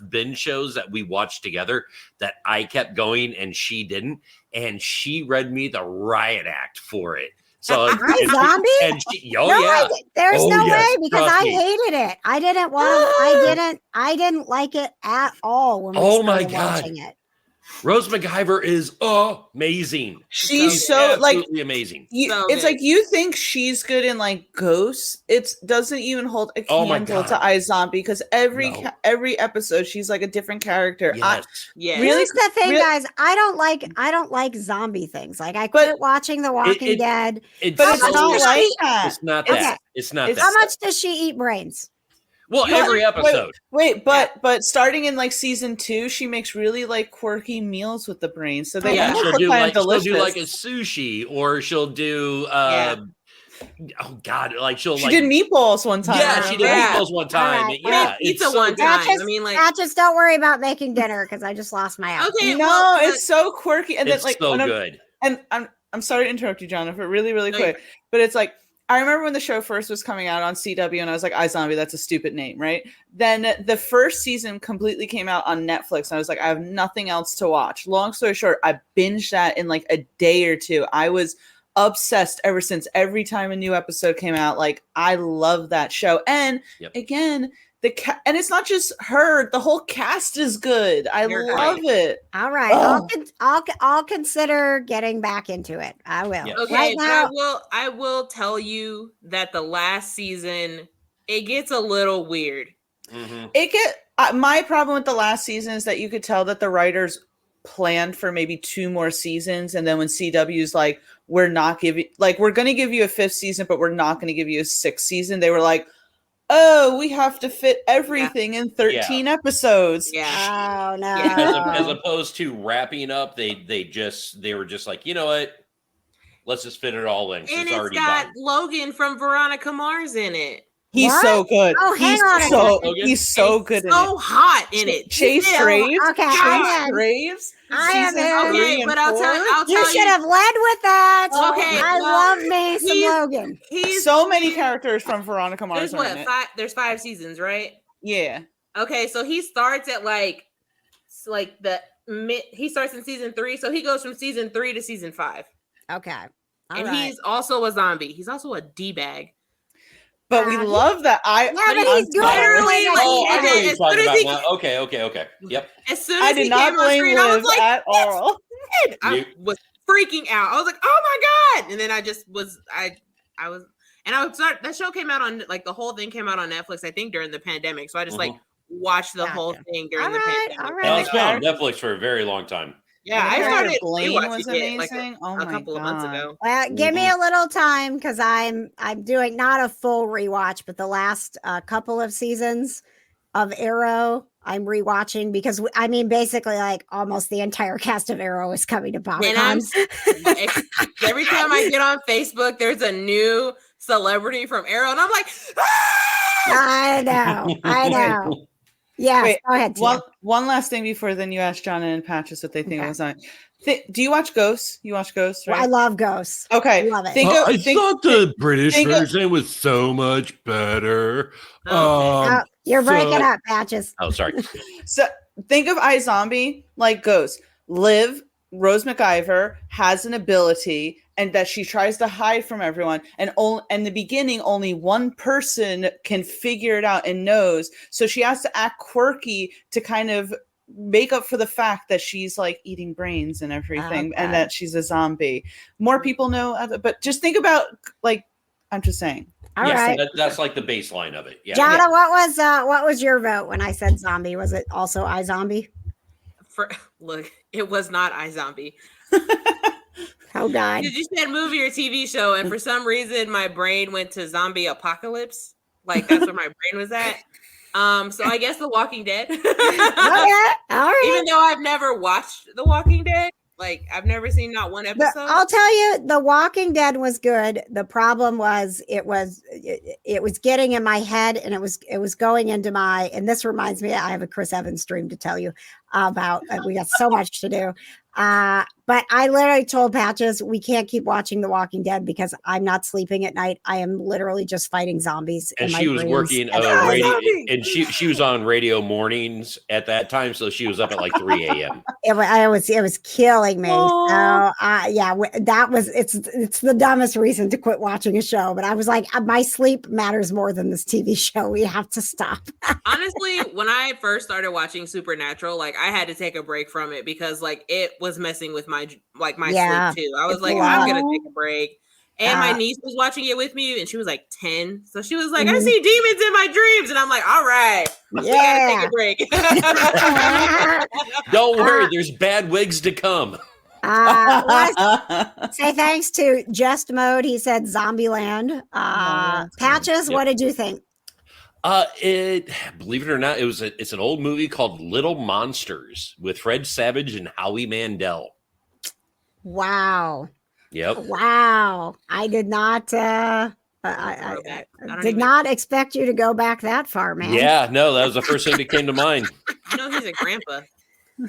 binge shows that we watched together that I kept going and she didn't, and she read me the riot act for it. So iZombie? and she, yeah. There's no yes, way because trust I me. hated it. I didn't want. I didn't like it at all when we started watching it. Rose McIver is amazing. She's so like absolutely amazing. It's like you think she's good in like Ghosts. It doesn't even hold a candle to iZombie because every episode she's like a different character. Yes. Here's the thing, guys. I don't like zombie things. Like I quit watching The Walking Dead. It's but it's not like that. It's not that. It's not that. How much does she eat brains? Well, every episode. But starting in like season 2, she makes really like quirky meals with the brains. So they she'll look do kind like of delicious. she'll do like a sushi, or she'll do oh god, like she did meatballs one time. Yeah, she did meatballs one time. Right. Yeah, pizza one time. Just don't worry about making dinner because I just lost my ass. Okay, it's so quirky, and it's then like so good. And I'm sorry to interrupt you, Jonathan, really quick, but it's like I remember when the show first was coming out on CW, and I was like, iZombie, that's a stupid name, right? Then the first season completely came out on Netflix, and I was like, I have nothing else to watch. Long story short, I binged that in like a day or two. I was obsessed ever since. Every time a new episode came out, like, I love that show. And again, and it's not just her, the whole cast is good. I love it. All right. I'll consider getting back into it. I will. Okay, right now, I will tell you that the last season, it gets a little weird. Mm-hmm. My problem with the last season is that you could tell that the writers planned for maybe 2 more seasons, and then when CW's like, we're going to give you a 5th season, but we're not going to give you a 6th season, they were like, oh, we have to fit everything in 13 episodes. Yeah. Oh no. As opposed to wrapping up, they were just like, you know what? Let's just fit it all in. And it's it's already got done. Logan from Veronica Mars in it. He's so good. Oh, hang on a second. He's so good in it. So hot in it. Chase Graves. Okay, Chase Graves. I am in. Okay, but I'll tell You you. should have led with that. Okay, I love me some Logan. He's so many characters from Veronica Mars. There's 5 seasons, right? Yeah. Okay, so he starts at he starts in season 3, so he goes from season 3 to season 5. Okay. He's also a zombie. He's also a D-bag. But we love that. But he's good. Literally, I know what you're talking about now. Okay. Yep. As soon as I did not blame screen, Liv I was like, at all. I was freaking out. I was like, oh my God. And then I just was, that show came out on, like, the whole thing came out on Netflix, I think, during the pandemic. So I just, watched the whole thing during the pandemic. All Well, right. it's been on Netflix for a very long time. Yeah, I started Blaine was rewatching it amazing. a couple of months ago. Well, give me a little time because I'm doing not a full rewatch, but the last couple of seasons of Arrow I'm rewatching because basically like almost the entire cast of Arrow is coming to PopCon. Every time I get on Facebook, there's a new celebrity from Arrow, and I'm like, ah! I know. Yeah, go ahead. One last thing before then you ask John and Patches what they think of it. Do you watch Ghosts? You watch Ghosts, right? Well, I love Ghosts. Okay. Love it. I thought the British version was so much better. You're breaking up, Patches. Oh, sorry. So think of iZombie like Ghosts. Liv, Rose McIver, has an ability and that she tries to hide from everyone. And in the beginning, only one person can figure it out and knows. So she has to act quirky to kind of make up for the fact that she's like eating brains and everything and that she's a zombie. More people know, but just think about, like, I'm just saying. All right. That's like the baseline of it. Yeah. Jonna, what was your vote when I said zombie? Was it also iZombie? Look, it was not iZombie. Oh God! You said movie or TV show, and for some reason, my brain went to zombie apocalypse. Like that's where my brain was at. So I guess The Walking Dead. All right. Even though I've never watched The Walking Dead, like I've never seen not one episode. I'll tell you, The Walking Dead was good. The problem was it was getting in my head, and it was going into my. And this reminds me, I have a Chris Evans stream to tell you about. We got so much to do. But I literally told Patches we can't keep watching The Walking Dead because I'm not sleeping at night. I am literally just fighting zombies. And in she my was dreams. working radio, and she was on radio mornings at that time, so she was up at like 3 a.m. It was killing me. So it's the dumbest reason to quit watching a show. But I was like, my sleep matters more than this TV show. We have to stop. Honestly, when I first started watching Supernatural, like I had to take a break from it because like it was messing with my sleep too. I was like, I'm gonna take a break. And my niece was watching it with me, and she was like 10. So she was like, I see demons in my dreams. And I'm like, all right, we gotta take a break. Don't worry, there's bad wigs to come. Say thanks to Just Mode. He said Zombieland. Patches, what did you think? Believe it or not, it's an old movie called Little Monsters with Fred Savage and Howie Mandel. Wow. Yep. Wow. I did not I did not expect you to go back that far, man. Yeah, no, that was the first thing that came to mind. You know he's a grandpa.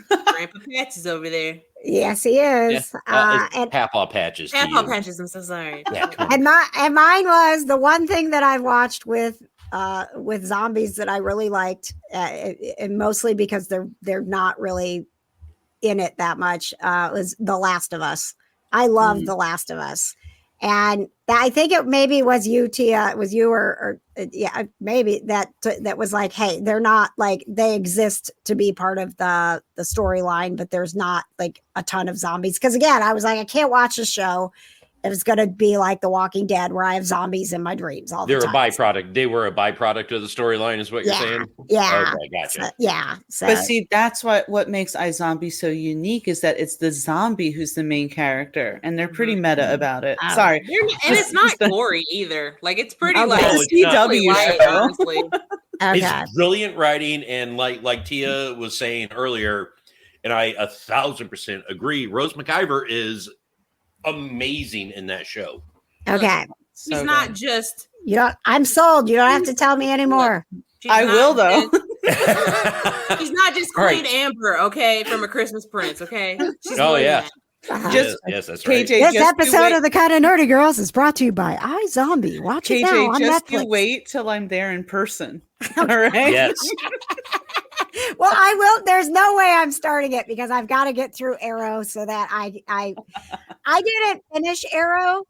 Grandpa Patches over there. Yes, he is. It's Papaw Patches to Apple you. patches. I'm so sorry. Yeah, come on. And mine was the one thing that I watched with zombies that I really liked, and mostly because they're not really in it that much, was The Last of Us. I love The Last of Us. And I think it maybe was you, Tia. It was you, or yeah, maybe that was like, hey, they're not like, they exist to be part of the storyline, but there's not like a ton of zombies. Because again, I was like, I can't watch a show if it's going to be like The Walking Dead, where I have zombies in my dreams all the They're time. a byproduct. They were a byproduct of the storyline, is what you're saying? Yeah. Okay, gotcha. So, But see, that's what makes iZombie so unique, is that it's the zombie who's the main character, and they're pretty meta about it. Sorry, And it's not gory either. Like, it's pretty Okay. like No, it's not. CW light, show. honestly. okay. It's brilliant writing, and like Tia was saying earlier, and I 1,000% agree. Rose McIver is amazing in that show. Okay. He's not just. I'm sold. You don't have to tell me anymore. I will, though. He's not just All Queen right. Amber, okay, from A Christmas Prince, okay? She's Oh, more than yeah. that. Yes, that's right. KJ, This just episode of The Kind of Nerdy Girls is brought to you by iZombie. Watch it now KJ, on just Netflix. you wait till I'm there in person. All right. Yes. Well, I will. There's no way I'm starting it because I've got to get through Arrow so that I didn't finish Arrow,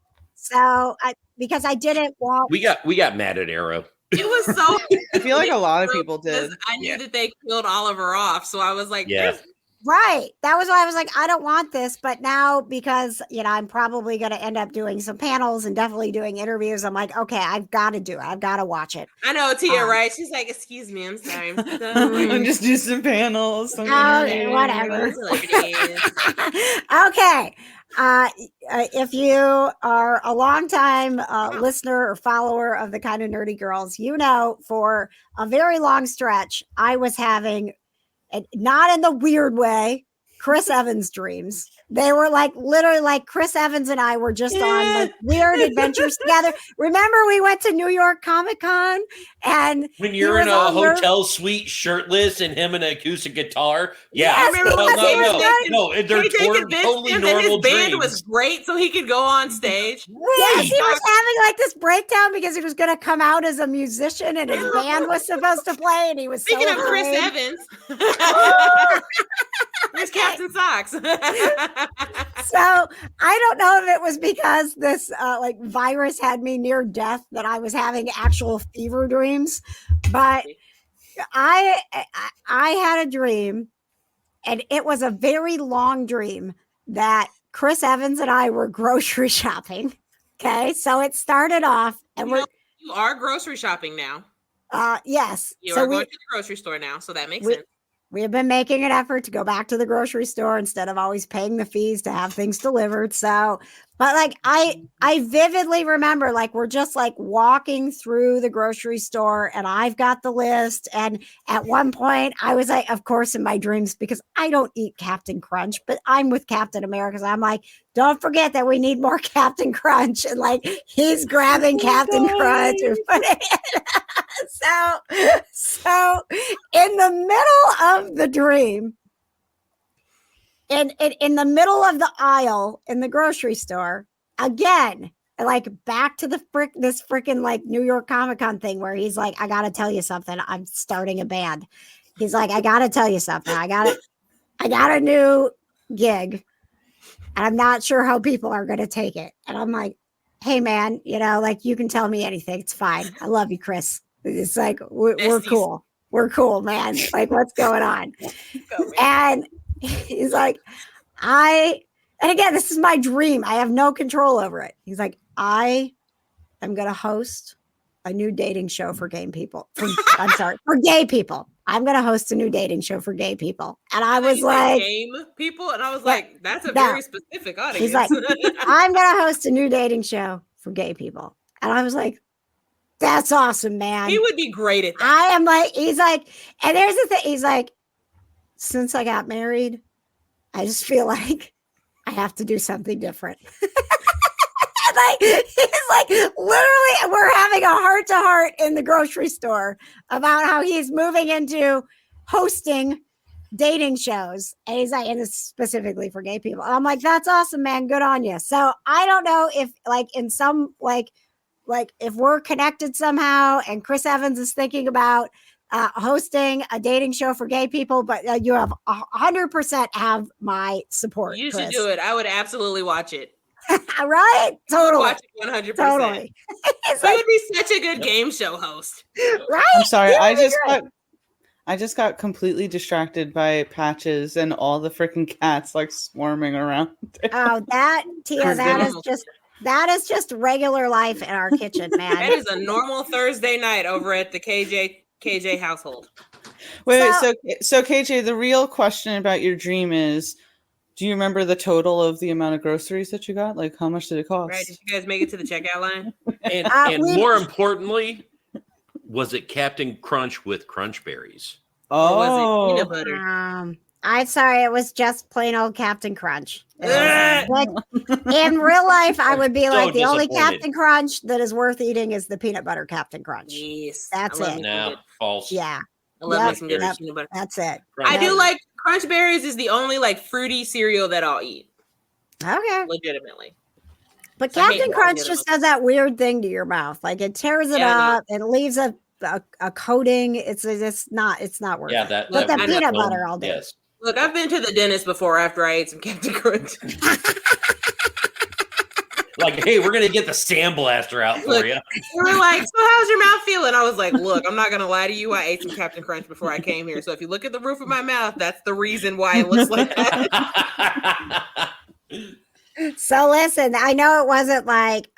because I didn't want. We got mad at Arrow. It was so. I feel like a lot of people did. I knew that they killed Oliver off, so I was like, Yeah. Right. That was why I was like, I don't want this. But now, because, I'm probably going to end up doing some panels and definitely doing interviews, I'm like, okay, I've got to do it. I've got to watch it. I know, Tia, right? She's like, excuse me, I'm sorry. I'm just do some panels. some Okay, interviews. whatever. Celebrities. Okay. If you are a longtime listener or follower of The Kind of Nerdy Girls, for a very long stretch, I was having, and not in the weird way, Chris Evans dreams. They were like literally like Chris Evans and I were just on like weird adventures together. Remember, we went to New York Comic Con, and When you're in a hotel suite shirtless and him in an acoustic guitar. Yeah. Yes, I remember No, they're KJ convinced totally him that normal his band dreams. was great, so he could go on stage. Yes, he was having like this breakdown because he was going to come out as a musician and his band was supposed to play, and he was Speaking so of Chris afraid. Evans, there's Captain Socks. So I don't know if it was because this like virus had me near death that I was having actual fever dreams, but I had a dream, and it was a very long dream, that Chris Evans and I were grocery shopping. Okay, so it started off, and You are grocery shopping now. yes, You so are going to the grocery store now, so that makes sense. We have been making an effort to go back to the grocery store instead of always paying the fees to have things delivered. So, but like I vividly remember, like, we're just like walking through the grocery store and I've got the list. And at one point I was like, of course, in my dreams, because I don't eat Captain Crunch, but I'm with Captain America. So I'm like, don't forget that we need more Captain Crunch. And like, he's grabbing Captain Crunch and putting it. So in the middle of the dream, in the middle of the aisle in the grocery store, again, like back to this freaking like New York Comic Con thing where he's like, I gotta tell you something. I'm starting a band. He's like, I gotta tell you something. I got a new gig, and I'm not sure how people are gonna take it. And I'm like, hey man, like, you can tell me anything. It's fine. I love you, Chris. It's like, we're cool. We're cool, man. Like, what's going on? And he's like, and again, this is my dream. I have no control over it. He's like, I am going to host a new dating show for gay people. For gay people. I'm going to host a new dating show for gay people. And I was like, game people. And I was like, that's a very specific audience. He's like, I'm going to host a new dating show for gay people. And I was like, that's awesome, man. He would be great at that. I am like, he's like, and there's the thing. He's like, since I got married, I just feel like I have to do something different. Like, he's like, literally, we're having a heart to heart in the grocery store about how he's moving into hosting dating shows. And he's like, and it's specifically for gay people. I'm like, that's awesome, man. Good on you. So I don't know if like in some like if we're connected somehow and Chris Evans is thinking about hosting a dating show for gay people, but you have 100% have my support. You should Chris. do it. I would absolutely watch it. Right? Totally. Watch it 100%. Totally. It's You like, would be such a good game show host. right? I'm sorry. Yeah, I it'd be just great. got completely distracted by Patches and all the freaking cats like swarming around. Oh, that Tia, that is just regular life in our kitchen, man. That is a normal Thursday night over at the KJ household. Wait, so KJ, the real question about your dream is, do you remember the total of the amount of groceries that you got? Like, how much did it cost? Right? Did you guys make it to the checkout line? And more importantly, was it Captain Crunch with crunch berries? Or was it peanut butter? I'm sorry, it was just plain old Captain Crunch. Ugh. But in real life, I would be So like, the only disappointed. Captain Crunch that is worth eating is the peanut butter Captain Crunch. Yes. That's I love it. me some No, good- false. Yeah, I love Yep, me some good yep. peanut butter. that's it. Crunch I do berries. like Crunch Berries is the only like fruity cereal that I'll eat. Okay. Legitimately. But So I hate Captain it. Crunch I get just it. does that weird thing to your mouth. Like it tears it Yeah, I know. up and leaves a coating. It's not worth Yeah, it. that. But that the weird peanut film, butter I'll do. Yes. Look, I've been to the dentist before after I ate some Captain Crunch. Like, hey, we're gonna get the sandblaster out for Look, you. They were like, so how's your mouth feeling? I was like, look, I'm not gonna lie to you. I ate some Captain Crunch before I came here. So if you look at the roof of my mouth, that's the reason why it looks like that. So listen, I know it wasn't like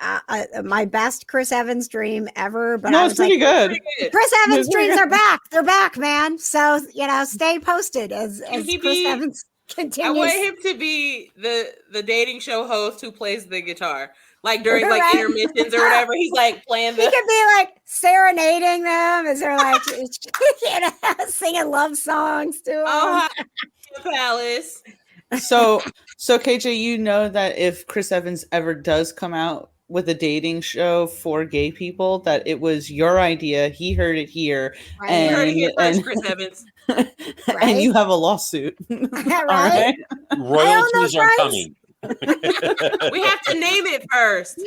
my best Chris Evans dream ever, but No, I it's was pretty like, good. Pretty good. Chris Evans It's pretty dreams good. are back. They're back, man. So stay posted as he Chris be- Evans I continues. want him to be the dating show host who plays the guitar. Like during like Right. intermissions or whatever, he's like playing He the could be like serenading them as they're like singing love songs to him. Oh hi, Palace. So KJ, you know that if Chris Evans ever does come out with a dating show for gay people, that it was your idea. He heard it here, Right. You heard it here first, and- Chris Evans. and you have a lawsuit. Right? Royalties are rights. coming. We have to name it first.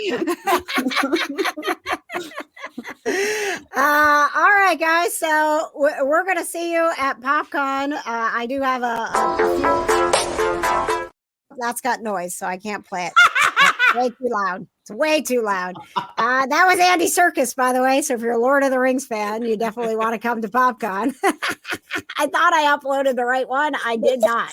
All right, guys. So we're gonna see you at PopCon. I do have that's got noise, so I can't play it. It's way too loud. It's way too loud. That was Andy Serkis, by the way. So if you're a Lord of the Rings fan, you definitely want to come to PopCon. I thought I uploaded the right one. I did not.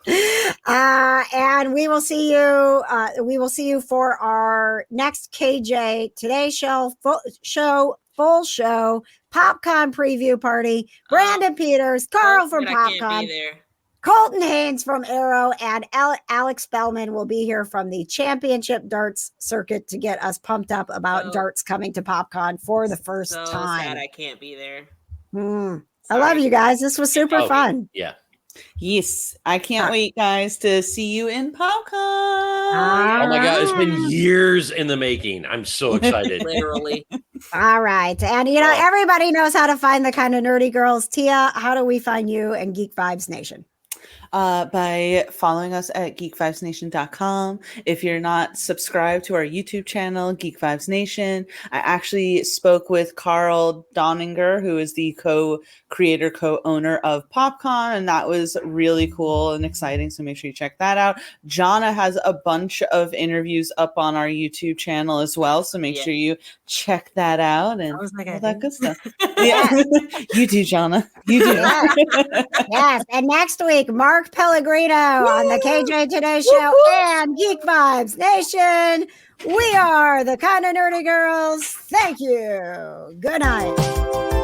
And we will see you. We will see you for our next KJ Today full show PopCon preview party. Brandon Peters, Carl from I can't PopCon, be there. Colton Haynes from Arrow, and Alex Bellman will be here from the championship darts circuit to get us pumped up about Oh. darts coming to PopCon for the first So time. sad I can't be there. I love Sorry. you guys. This was super Oh, fun. Yeah. Yes, I can't wait, guys, to see you in PopCon. Oh my God, it's been years in the making. I'm so excited. Literally. All right. And, everybody knows how to find the kind of nerdy girls. Tia, how do we find you and Geek Vibes Nation? By following us at geekvibesnation.com. If you're not subscribed to our YouTube channel, Geek Vibes Nation, I actually spoke with Carl Donninger, who is the co-creator, co-owner of PopCon, and that was really cool and exciting. So make sure you check that out. Jonna has a bunch of interviews up on our YouTube channel as well. So make Yeah. sure you check that out and I was like, all I that do. good stuff. Yeah, you do, Jonna. You do. Yes. And next week, Mark Pellegrino on the KJ Today Show and Geek Vibes Nation. We are the kind of nerdy girls. Thank you. Good night.